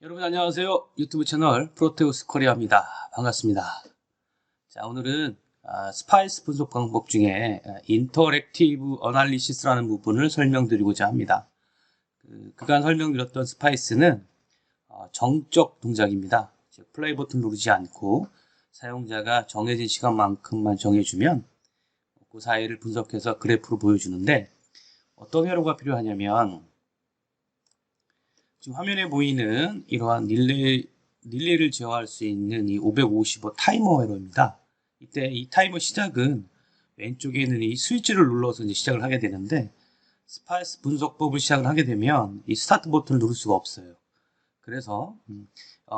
여러분 안녕하세요. 유튜브 채널 프로테우스 코리아입니다. 반갑습니다. 자, 오늘은 스파이스 분석 방법 중에 인터랙티브 어널리시스라는 부분을 설명드리고자 합니다. 그간 설명드렸던 스파이스는 정적 동작입니다. 즉 플레이 버튼 누르지 않고 사용자가 정해진 시간만큼만 정해주면 그 사이를 분석해서 그래프로 보여주는데, 어떤 회로가 필요하냐면 지금 화면에 보이는 이러한 릴레이를 제어할 수 있는 이 555 타이머 회로입니다. 이때 이 타이머 시작은 왼쪽에 있는 이 스위치를 눌러서 이제 시작을 하게 되는데, 스파이스 분석법을 시작을 하게 되면 이 스타트 버튼을 누를 수가 없어요. 그래서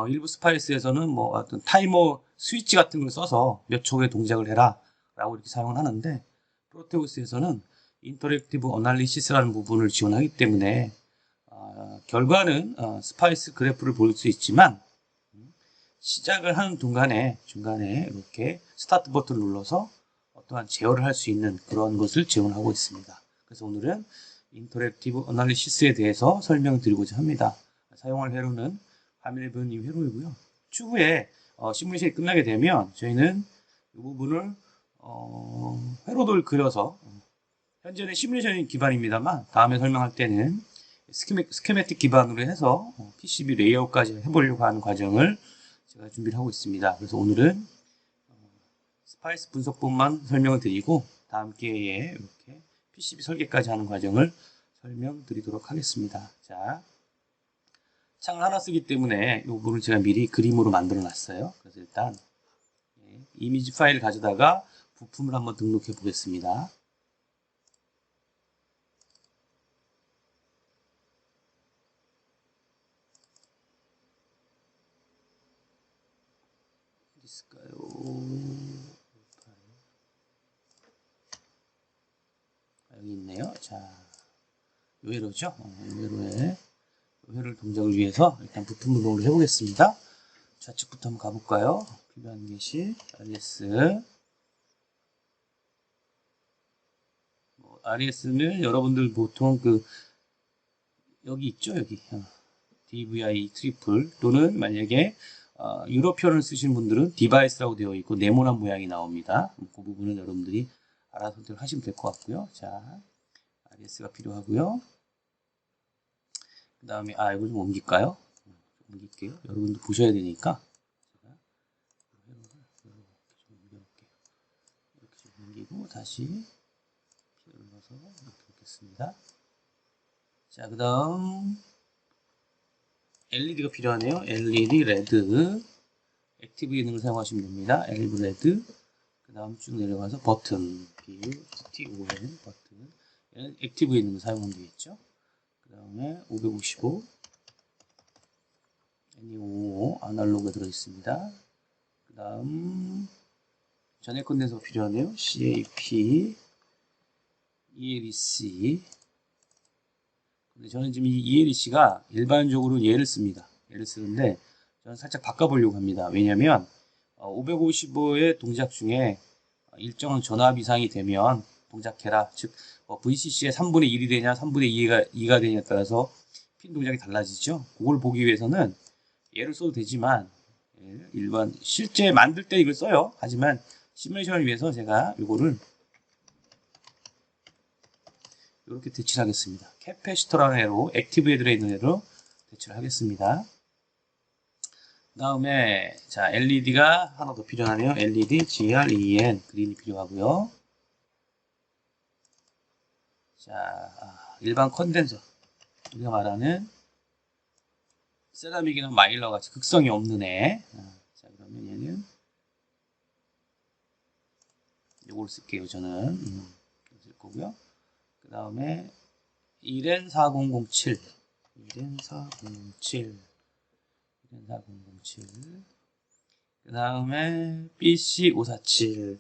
일부 스파이스에서는 뭐 어떤 타이머 스위치 같은 걸 써서 몇 초 후에 동작을 해라 라고 이렇게 사용을 하는데, 프로테우스에서는 인터랙티브 어널리시스라는 부분을 지원하기 때문에 결과는 스파이스 그래프를 볼 수 있지만, 시작을 하는 중간에 이렇게 스타트 버튼을 눌러서 어떠한 제어를 할 수 있는 그런 것을 지원하고 있습니다. 그래서 오늘은 인터랙티브 어널리시스에 대해서 설명드리고자 합니다. 사용할 회로는 화면에 보이는 이 회로이고요. 추후에 시뮬레이션이 끝나게 되면 저희는 이 부분을 회로도를 그려서, 현재는 시뮬레이션 기반입니다만 다음에 설명할 때는 스케매틱 기반으로 해서 PCB 레이아웃까지 해보려고 하는 과정을 제가 준비를 하고 있습니다. 그래서 오늘은 스파이스 분석법만 설명을 드리고, 다음 기회에 이렇게 PCB 설계까지 하는 과정을 설명드리도록 하겠습니다. 자, 창을 하나 쓰기 때문에 이 부분을 제가 미리 그림으로 만들어 놨어요. 그래서 일단 이미지 파일을 가져다가 부품을 한번 등록해 보겠습니다. 어디 있을까요? 여기 있네요. 자, 이 회로죠. 이 회로를 동작을 위해서 일단 부품 등록을 해보겠습니다. 좌측부터 한번 가볼까요? 필요한 게시 RS. RS는 여러분들 보통 여기 있죠, 여기 DVI 트리플, 또는 만약에 유로피언을 쓰시는 분들은 디바이스라고 되어 있고 네모난 모양이 나옵니다. 그 부분은 여러분들이 알아서 선택하시면 될 것 같고요. 자, RS가 필요하고요. 그 다음에 이걸 좀 옮길까요? 옮길게요. 여러분도 보셔야 되니까 제가 회로를 좀 옮겨볼게요. 이렇게 좀 옮기고 다시 피를 넣어서 이렇게 놓겠습니다. 자, 그 다음 LED가 필요하네요. LED 레드, 액티브 기능을 사용하시면 됩니다. LED 레드. 그 다음 쭉 내려가서 버튼, BUTON 버튼, 얘는 액티브 기능을 사용하면 되겠죠. 그 다음에 555 NE555 아날로그가 들어있습니다. 그 다음 전해 컨덴서가 필요하네요. CAP ELEC. 근데 저는 지금 이 ELEC가 일반적으로 얘를 씁니다. 얘를 쓰는데 저는 살짝 바꿔보려고 합니다. 왜냐면 555의 동작 중에 일정한 전압 이상이 되면 동작해라, 즉 VCC의 3분의 1이 되냐 3분의 2가 되냐에 따라서 핀 동작이 달라지죠. 그걸 보기 위해서는 얘를 써도 되지만, 일반 실제 만들 때 이걸 써요. 하지만 시뮬레이션을 위해서 제가 이거를 이렇게 대치를 하겠습니다. 캐패시터라는 애로, 액티브에 들어있는 애로 대치를 하겠습니다. 그 다음에 자, LED가 하나 더 필요하네요. LED GREN 그린이 필요하고요. 자, 일반 컨덴서, 우리가 말하는 세라믹이나 마일러 같이 극성이 없는 애. 자, 그러면 얘는 이걸 쓸게요. 저는 쓸 거고요. 그 다음에 1N4007 그 다음에 BC547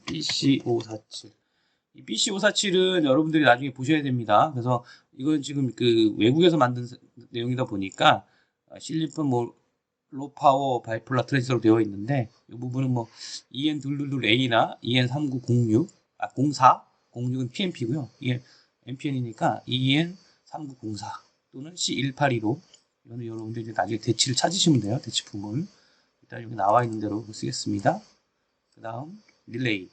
이 BC547은 여러분들이 나중에 보셔야 됩니다. 그래서 이건 지금 외국에서 만든 내용이다 보니까 실리콘 로파워 바이폴라 트랜지스터로 되어 있는데, 이 부분은 EN222A나 EN3906 06은 PNP고요. 이게 NPN이니까 EN3904 또는 C182로 이거는 여러분들 이제 나중에 대치를 찾으시면 돼요. 대치품을. 일단 여기 나와 있는 대로 쓰겠습니다. 그 다음 릴레이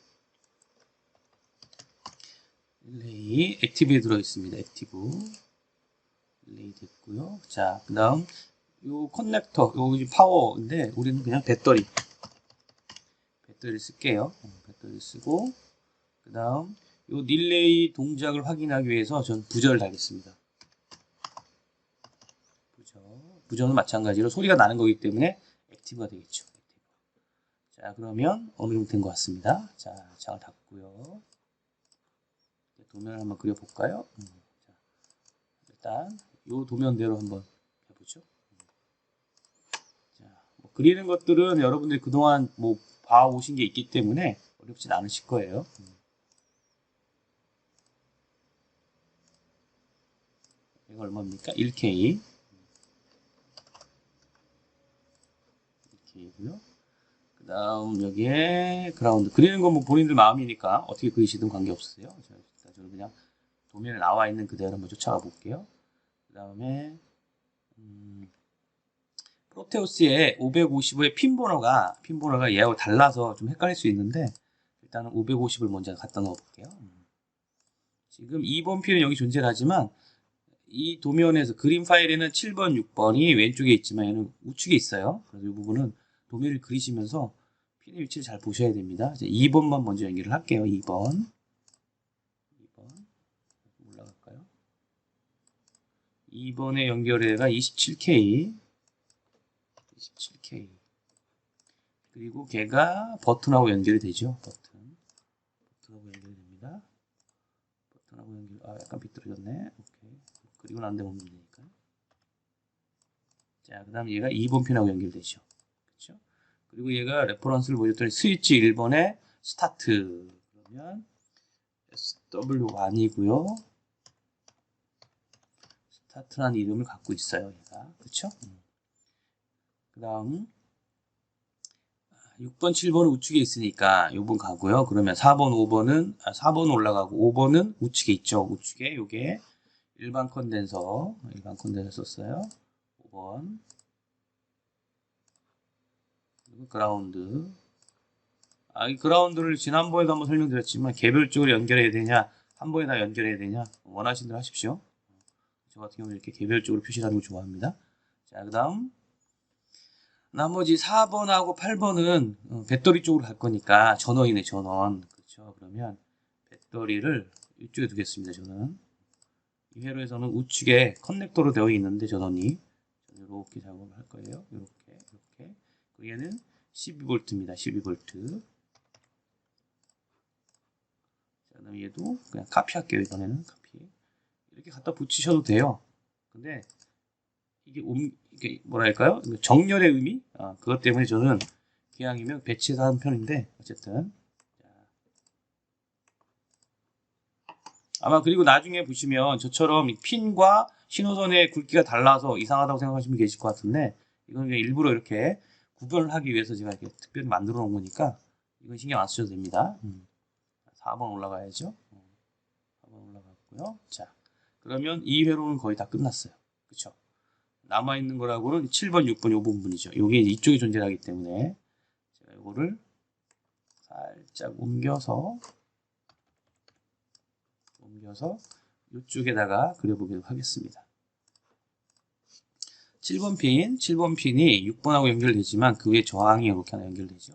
액티브에 들어있습니다. 액티브 릴레이 됐고요. 자, 그 다음 요 커넥터 요 파워인데 우리는 그냥 배터리 쓸게요. 배터리 쓰고 그 다음 요 릴레이 동작을 확인하기 위해서 저는 부저를 달겠습니다. 부저는 마찬가지로 소리가 나는 거기 때문에 액티브가 되겠죠. 자, 그러면 어느 정도 된 것 같습니다. 자, 창을 닫고요. 도면을 한번 그려볼까요? 자, 일단 요 도면대로 한번 해보죠. 자, 뭐 그리는 것들은 여러분들이 그동안 뭐 봐오신 게 있기 때문에 어렵진 않으실 거예요. 이거 얼마입니까? 1K. 1K고요. 그 다음 여기에 그라운드. 그리는 건 뭐 본인들 마음이니까 어떻게 그리시든 관계없으세요. 저는 그냥 도면에 나와 있는 그대로 한번 쫓아가 볼게요. 그 다음에 프로테우스의 555의 핀 번호가 얘하고 달라서 좀 헷갈릴 수 있는데 일단은 550을 먼저 갖다 넣어 볼게요. 지금 2번 핀은 여기 존재하지만 이 도면에서 그림 파일에는 7번, 6번이 왼쪽에 있지만 얘는 우측에 있어요. 그래서 이 부분은 도면을 그리시면서 핀의 위치를 잘 보셔야 됩니다. 이제 2번만 먼저 연결을 할게요. 2번 올라갈까요? 2번의 연결해가 27K 그리고 걔가 버튼하고 연결이 되죠. 버튼하고 연결이 됩니다. 버튼하고 연결, 약간 비뚤어졌네. 오케이. 그리고 난 다음에 오면 되니까. 자, 그 다음 얘가 2번 핀하고 연결되죠. 그렇죠? 그리고 얘가 레퍼런스를 보여줬더니 스위치 1번에 스타트. 그러면 SW1이고요. 스타트라는 이름을 갖고 있어요. 얘가. 그렇죠? 그 다음 6번, 7번은 우측에 있으니까 요번 가고요. 그러면 4번, 5번은 4번은 올라가고 5번은 우측에 있죠. 우측에 요게 일반 컨덴서 썼어요. 5번 그리고 그라운드. 이 그라운드를 지난번에도 한번 설명드렸지만 개별적으로 연결해야 되냐 한 번에 다 연결해야 되냐 원하신 대로 하십시오. 저 같은 경우는 이렇게 개별적으로 표시하는 걸 좋아합니다. 자, 그 다음 나머지 4번하고 8번은 배터리 쪽으로 갈 거니까 전원이네, 전원. 그렇죠. 그러면 배터리를 이쪽에 두겠습니다. 저는 이 회로에서는 우측에 커넥터로 되어 있는데 전원이 이렇게 작업을 할 거예요. 이렇게. 얘는 12V입니다. 12V. 그 다음에 얘도 그냥 카피할게요. 이번에는 카피. 이렇게 갖다 붙이셔도 돼요. 근데 이게 뭐랄까요? 정렬의 의미? 그것 때문에 저는 기왕이면 배치해서 하는 편인데 어쨌든 아마 그리고 나중에 보시면 저처럼 핀과 신호선의 굵기가 달라서 이상하다고 생각하시면 계실 것 같은데 이건 그냥 일부러 이렇게 구별을 하기 위해서 제가 이렇게 특별히 만들어 놓은 거니까 이건 신경 안 쓰셔도 됩니다. 4번 올라가야죠. 4번 올라갔고요. 자, 그러면 이 회로는 거의 다 끝났어요. 그쵸? 남아있는 거라고는 7번, 6번 요 부분이죠. 요게 이쪽에 존재하기 때문에 제가 요거를 살짝 옮겨서 이쪽에다가 그려보도록 하겠습니다. 7번 핀이 6번하고 연결되지만 그 위에 저항이 이렇게 하나 연결되죠.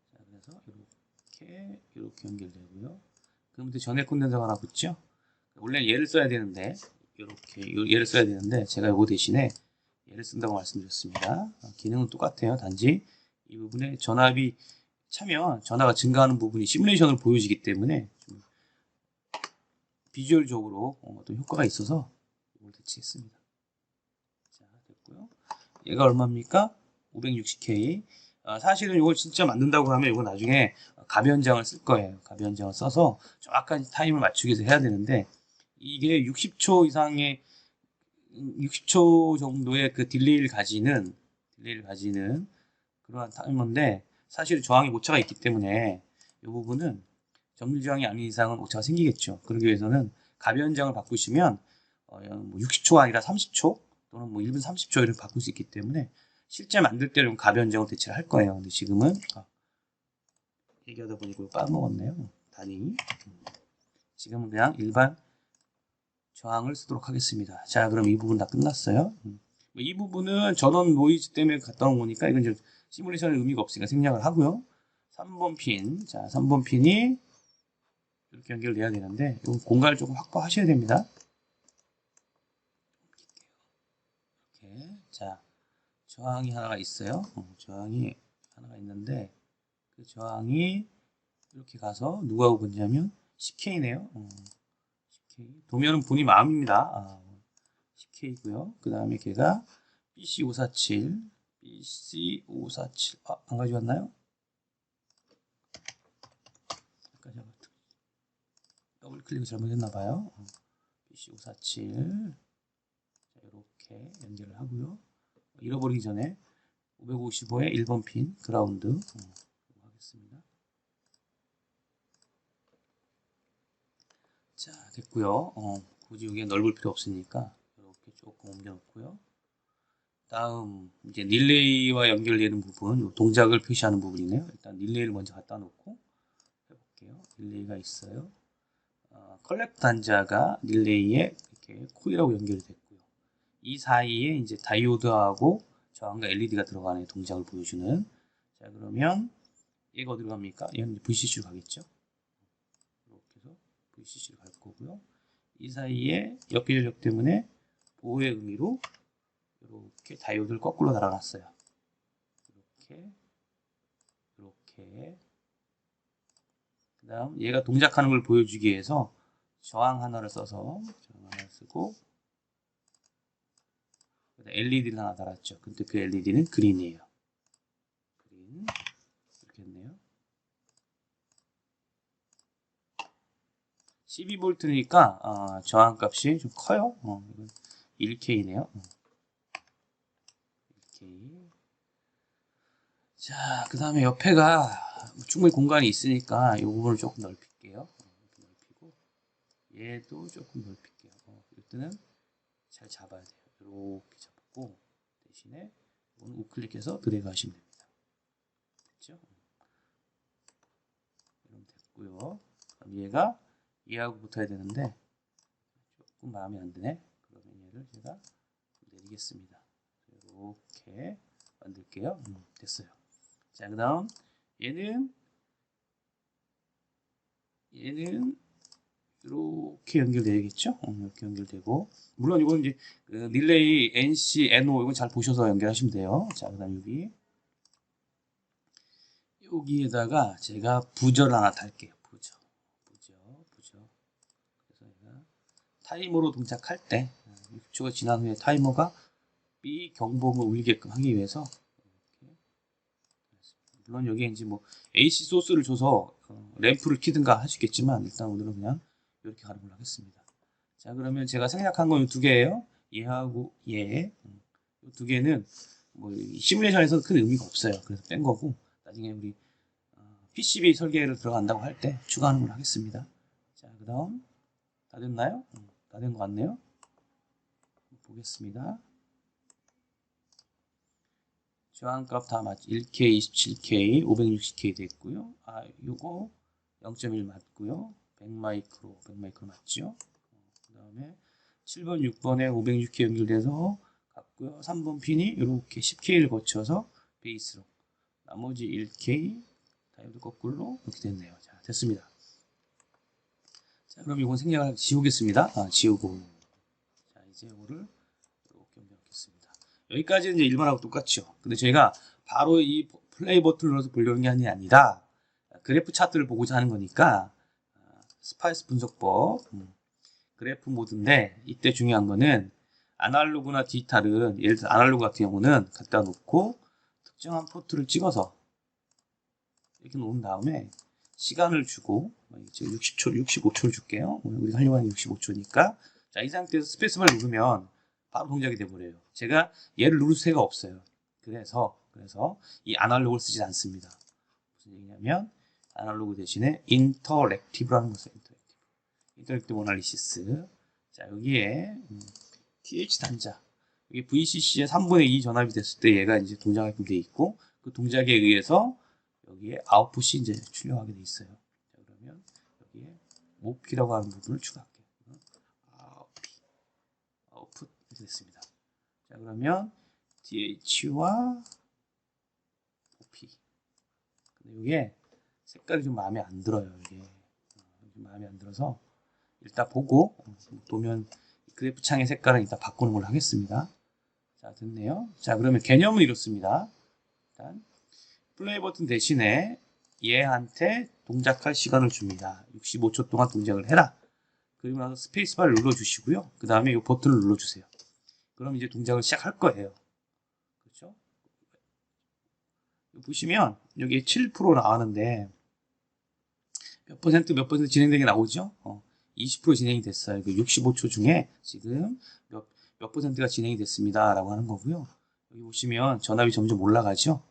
자, 그래서 이렇게 연결되고요. 그럼 전해 콘덴서가 하나 붙죠. 원래 얘를 써야 되는데 얘를 써야 되는데 제가 이거 대신에 얘를 쓴다고 말씀드렸습니다. 기능은 똑같아요. 단지 이 부분에 전압이 차면 전화가 증가하는 부분이 시뮬레이션으로 보여지기 때문에 좀 비주얼적으로 어떤 효과가 있어서 이걸 대체했습니다. 자, 됐고요. 얘가 얼마입니까? 560K. 사실은 이걸 진짜 만든다고 하면 이거 나중에 가변장을 쓸 거예요. 가변장을 써서 정확한 타임을 맞추기 위해서 해야 되는데 이게 60초 이상의 60초 정도의 그 딜레이를 가지는 그러한 타이머인데 사실 저항의 오차가 있기 때문에 이 부분은 정밀 저항이 아닌 이상은 오차가 생기겠죠. 그러기 위해서는 가변장을 바꾸시면 뭐 60초가 아니라 30초 또는 뭐 1분 30초 이렇게 바꿀 수 있기 때문에 실제 만들 때는 가변장으로 대체를 할 거예요. 근데 지금은 얘기하다 보니까 빠먹었네요. 단위. 지금은 그냥 일반 저항을 쓰도록 하겠습니다. 자, 그럼 이 부분 다 끝났어요. 이 부분은 전원 노이즈 때문에 갔다 온 거니까 이건 이제 시뮬레이션의 의미가 없으니까 생략을 하고요. 3번 핀. 자, 3번 핀이 이렇게 연결돼야 되는데 이 공간을 조금 확보하셔야 됩니다. 이렇게. 자, 저항이 하나가 있어요. 저항이 하나가 있는데 그 저항이 이렇게 가서 누가 오고 있냐면 10K네요. 10K. 도면은 본인 마음입니다. 10K고요. 그 다음에 걔가 BC547, BC547. 안 가져왔나요? 더블 클릭을 잘못했나봐요. BC547. 이렇게 연결을 하고요. 잃어버리기 전에 555의 1번 핀 그라운드 하겠습니다. 자, 됐고요. 굳이 여기에 넓을 필요 없으니까 이렇게 조금 옮겨 놓고요. 다음 이제 릴레이와 연결되는 부분, 동작을 표시하는 부분이네요. 일단 릴레이를 먼저 갖다 놓고 해볼게요. 릴레이가 있어요. 컬렉터 단자가 릴레이에 이렇게 코일하고 연결이 됐고요. 이 사이에 이제 다이오드하고 저항과 LED가 들어가는 동작을 보여주는. 자, 그러면 얘가 어디로 갑니까? 얘는 VCC로 가겠죠. 이렇게 해서 VCC로 갈 거고요. 이 사이에 역기 전력 때문에 보호의 의미로 이렇게 다이오드를 거꾸로 달아놨어요. 이렇게. 그 다음 얘가 동작하는 걸 보여주기 위해서 저항 하나를 써서 저항 하나 쓰고 LED를 하나 달았죠. 근데 그 LED는 그린이에요. 그린. 이렇게 했네요. 12V니까 저항 값이 좀 커요. 이건 1K네요. 1K. 자, 그 다음에 옆에가 충분히 공간이 있으니까 이 부분을 조금 넓힐게요. 넓히고 얘도 조금 넓힐게요. 이때는 잘 잡아야 돼요. 이렇게 잡고 대신에 이거는 우클릭해서 드래그 하시면 됩니다. 됐죠? 이러면 됐고요. 그럼 얘가 얘하고 붙어야 되는데 조금 마음에 안 드네. 그러면 얘를 제가 내리겠습니다. 이렇게 만들게요. 됐어요. 자, 그 다음 얘는 이렇게 연결되겠죠? 이렇게 연결되고, 물론 이건 이제 그 릴레이 NC, NO 이건 잘 보셔서 연결하시면 돼요. 자, 그 다음 여기에다가 제가 부저를 하나 달게요. 부저. 그래서 제가 타이머로 동작할 때 6초가 지난 후에 타이머가 B 경보음을 울리게끔 하기 위해서 이렇게. 물론 여기에 이제 뭐 AC 소스를 줘서 램프를 키든가 하시겠지만 일단 오늘은 그냥 이렇게 가는 걸로 하겠습니다. 자, 그러면 제가 생략한 건 이 두 개예요. 얘하고 얘. 이 두 개는 뭐 시뮬레이션에서 큰 의미가 없어요. 그래서 뺀 거고 나중에 우리 PCB 설계를 들어간다고 할 때 추가하는 걸로 하겠습니다. 자, 그 다음 다 됐나요? 다 된 것 같네요. 보겠습니다. 저항값 다 맞죠? 1K, 27K, 560K 됐고요. 요거 0.1 맞고요. 100마이크로 맞죠? 그 다음에 7번, 6번에 506K 연결돼서 갔고요. 3번 핀이 이렇게 10K를 거쳐서 베이스로. 나머지 1K, 다이오드 거꾸로 이렇게 됐네요. 자, 됐습니다. 자, 그럼 이건 생략을 지우겠습니다. 지우고. 자, 이제 이거를 이렇게 옮겨놓겠습니다. 여기까지는 이제 일반하고 똑같죠. 근데 저희가 바로 이 플레이 버튼을 눌러서 보려는 게 아니라 그래프 차트를 보고자 하는 거니까 스파이스 분석법 그래프 모드인데, 이때 중요한 거는 아날로그나 디지털은, 예를 들어 아날로그 같은 경우는 갖다 놓고 특정한 포트를 찍어서 이렇게 놓은 다음에 시간을 주고 60초, 65초를 줄게요. 우리가 하려고 하는 65초니까. 자, 이 상태에서 스페이스바를 누르면 바로 동작이 돼버려요. 제가 얘를 누를 새가 없어요. 그래서 이 아날로그를 쓰지 않습니다. 무슨 얘기냐면 아날로그 대신에 인터랙티브라는 것을 인터랙티브 어널리시스. 자, 여기에 TH 단자. 이게 VCC의 3분의 2 전압이 됐을 때 얘가 이제 동작하게 돼 있고, 그 동작에 의해서 여기에 아웃풋이 이제 출력하게 돼 있어요. 자, 그러면 여기에 OP라고 하는 부분을 추가할게요. 아웃풋 이렇게 됐습니다. 자, 그러면 DH와 OP. 근데 이게 색깔이 좀 마음에 안 들어요. 이게 마음에 안 들어서 일단 보고 도면 그래프 창의 색깔은 일단 바꾸는 걸로 하겠습니다. 자, 됐네요. 자, 그러면 개념은 이렇습니다. 일단 플레이 버튼 대신에 얘한테 동작할 시간을 줍니다. 65초 동안 동작을 해라. 그리고 나서 스페이스바를 눌러주시고요. 그 다음에 이 버튼을 눌러주세요. 그럼 이제 동작을 시작할 거예요. 그렇죠? 보시면 여기 7% 나왔는데 몇 퍼센트 진행되게 나오죠? 20% 진행이 됐어요. 65초 중에 지금 몇 퍼센트가 진행이 됐습니다. 라고 하는 거고요. 여기 보시면 전압이 점점 올라가죠?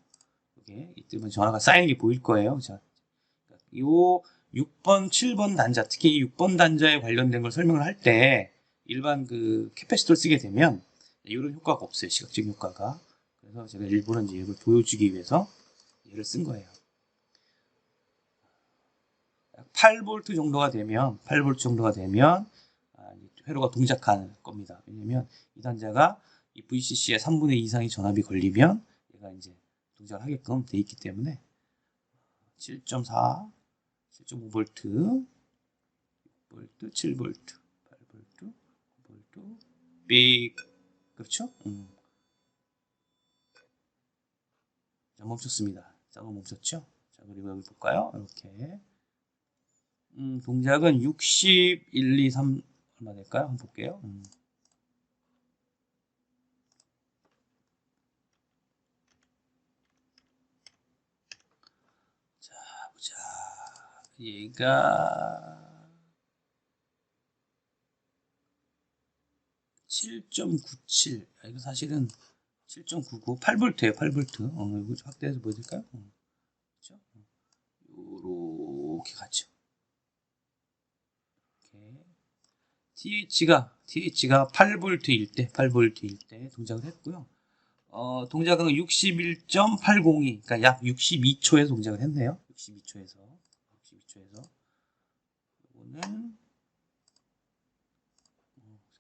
이때 전압가 쌓이는 게 보일 거예요. 자, 요 6번, 7번 단자, 특히 이 6번 단자에 관련된 걸 설명을 할 때 일반 그 캐패시터를 쓰게 되면 이런 효과가 없어요. 시각적인 효과가. 그래서 제가 일부러 이제 이걸 보여주기 위해서 얘를 쓴 거예요. 8V 정도가 되면 회로가 동작하는 겁니다. 왜냐면 이 단자가 이 VCC의 3분의 2 이상의 전압이 걸리면 얘가 이제 동작을 하게끔 돼 있기 때문에 7.4, 7.5V, 6V, 7V, 8V, 9V, 삑. 그렇죠? 자, 멈췄습니다. 자, 멈췄죠? 자, 그리고 여기 볼까요? 이렇게. 동작은 60, 1, 2, 3 얼마 될까요? 한번 볼게요. 자, 보자. 얘가 7.97. 이거 사실은 7.99, 8V예요. 8V. 이거 확대해서 보여드릴까요? 그렇죠? 요렇게 가죠. TH가 8V일 때 동작을 했고요. 동작은 61.802, 그러니까 약 62초에서 동작을 했네요. 62초에서. 이거는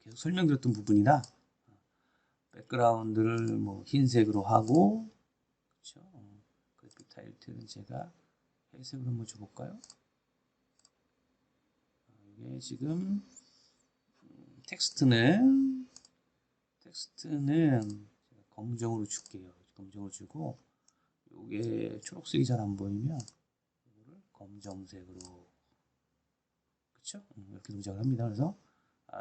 계속 설명드렸던 부분이라 백그라운드를 뭐 흰색으로 하고, 그렇죠? 그래픽 타일트는 제가 회색으로 한번 줘볼까요? 이게 지금 텍스트는 검정으로 줄게요. 검정으로 주고, 이게 초록색이 잘 안 보이면 이거를 검정색으로, 그렇죠? 이렇게 동작을 합니다. 그래서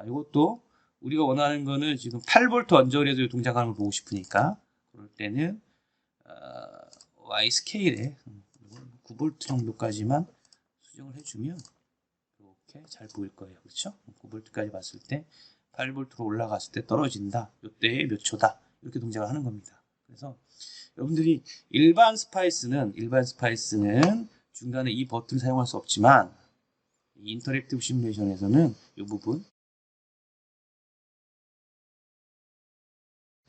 이것도 우리가 원하는 거는 지금 8V 언저리에서 동작하는 걸 보고 싶으니까 그럴 때는 Y 스케일에 9V 정도까지만 수정을 해주면 이렇게 잘 보일 거예요. 그렇죠? 9V까지 봤을 때 8V로 올라갔을 때 떨어진다. 이때에 몇 초다. 이렇게 동작을 하는 겁니다. 그래서 여러분들이 일반 스파이스는 중간에 이 버튼을 사용할 수 없지만 인터랙티브 시뮬레이션에서는 이 부분,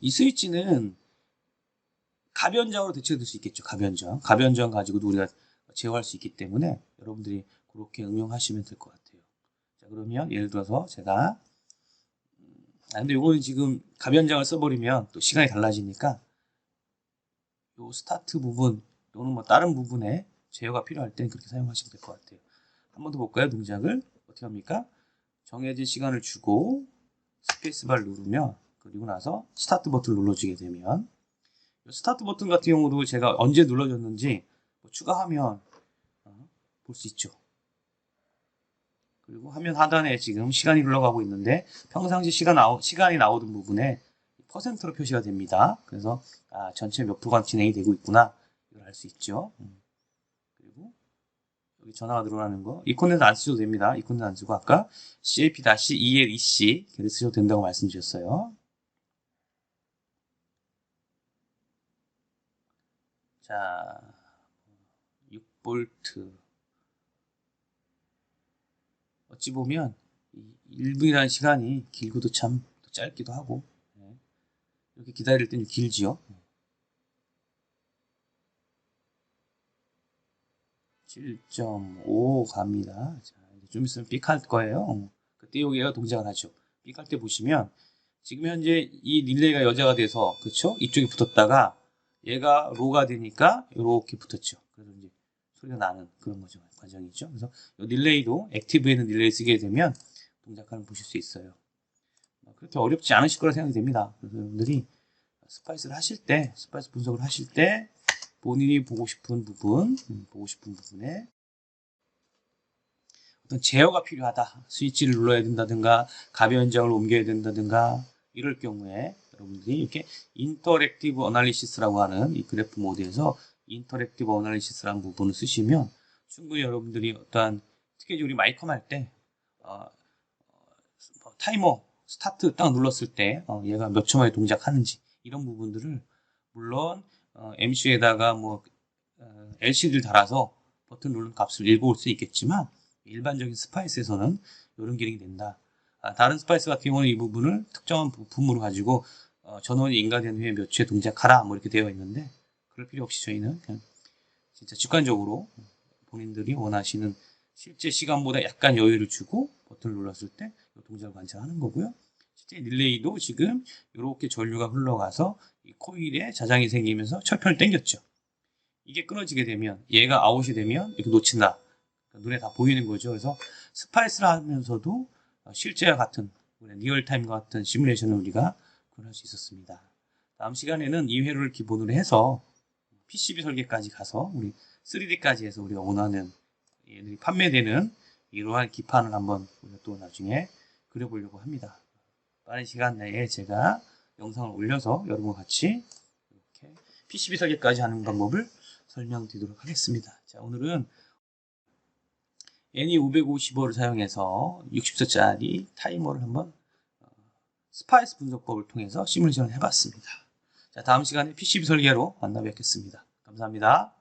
이 스위치는 가변적으로 대체될 수 있겠죠. 가변적 가지고도 우리가 제어할 수 있기 때문에 여러분들이 그렇게 응용하시면 될 것 같아요. 자, 그러면 예를 들어서 제가 근데 이거는 지금 가변장을 써버리면 또 시간이 달라지니까 요 스타트 부분 또는 뭐 다른 부분에 제어가 필요할 땐 그렇게 사용하시면 될 것 같아요. 한 번 더 볼까요? 동작을 어떻게 합니까? 정해진 시간을 주고 스페이스바를 누르면, 그리고 나서 스타트 버튼을 눌러주게 되면, 스타트 버튼 같은 경우도 제가 언제 눌러줬는지 추가하면 볼 수 있죠. 그리고 화면 하단에 지금 시간이 흘러가고 있는데 평상시 시간이 나오던 부분에 퍼센트로 표시가 됩니다. 그래서 전체 몇 프로가 진행이 되고 있구나, 이걸 알 수 있죠. 그리고 여기 전화가 늘어나는 거, 이 콘텐츠 안 쓰셔도 됩니다. 이 콘텐츠 안 쓰고 아까 CAP-EL-EC 이렇게 쓰셔도 된다고 말씀드렸어요. 자, 6V, 어찌 보면 1분이라는 시간이 길고도 참 짧기도 하고, 이렇게 기다릴 때는 길지요. 7.5 갑니다. 자, 이제 좀 있으면 삑할 거예요. 그때 여기가 동작을 하죠. 삑할 때 보시면 지금 현재 이 릴레이가 여자가 돼서, 그렇죠? 이쪽에 붙었다가 얘가 로가 되니까 이렇게 붙었죠. 그래서 이제 소리가 나는 그런 거죠. 과정이죠. 그래서 이 릴레이도 액티브에는 릴레이 쓰게 되면 동작하는 보실 수 있어요. 그렇게 어렵지 않으실 거라 생각이 됩니다. 그래서 여러분들이 스파이스를 하실 때, 스파이스 분석을 하실 때 본인이 보고 싶은 부분에 어떤 제어가 필요하다. 스위치를 눌러야 된다든가 가변 현장을 옮겨야 된다든가 이럴 경우에 여러분들이 이렇게 인터랙티브 어널리시스라고 하는 이 그래프 모드에서 인터랙티브 어널리시스라는 부분을 쓰시면 충분히 여러분들이 어떠한 특히 우리 마이컴 할 때 타이머 스타트 딱 눌렀을 때 얘가 몇 초 만에 동작하는지 이런 부분들을 물론 MC에다가 뭐 LCD를 달아서 버튼 누르는 값을 읽어올 수 있겠지만 일반적인 스파이스에서는 이런 기능이 된다. 다른 스파이스 같은 경우는 이 부분을 특정한 부품으로 가지고 전원이 인가된 후에 몇 초에 동작하라 뭐 이렇게 되어 있는데 그럴 필요 없이 저희는 그냥 진짜 직관적으로 본인들이 원하시는 실제 시간보다 약간 여유를 주고 버튼을 눌렀을 때 동작을 관찰하는 거고요. 실제 릴레이도 지금 이렇게 전류가 흘러가서 이 코일에 자장이 생기면서 철편을 당겼죠. 이게 끊어지게 되면 얘가 아웃이 되면 이렇게 놓친다. 눈에 다 보이는 거죠. 그래서 스파이스를 하면서도 실제와 같은 리얼타임과 같은 시뮬레이션을 우리가 구현할 수 있었습니다. 다음 시간에는 이 회로를 기본으로 해서 PCB 설계까지 가서 우리 3D까지 해서 우리가 원하는 얘들이 판매되는 이러한 기판을 한번 우리가 또 나중에 그려보려고 합니다. 빠른 시간 내에 제가 영상을 올려서 여러분과 같이 이렇게 PCB 설계까지 하는 방법을 설명드리도록 하겠습니다. 자, 오늘은 NE555를 사용해서 60초짜리 타이머를 한번 스파이스 분석법을 통해서 시뮬레이션을 해봤습니다. 자, 다음 시간에 PCB 설계로 만나 뵙겠습니다. 감사합니다.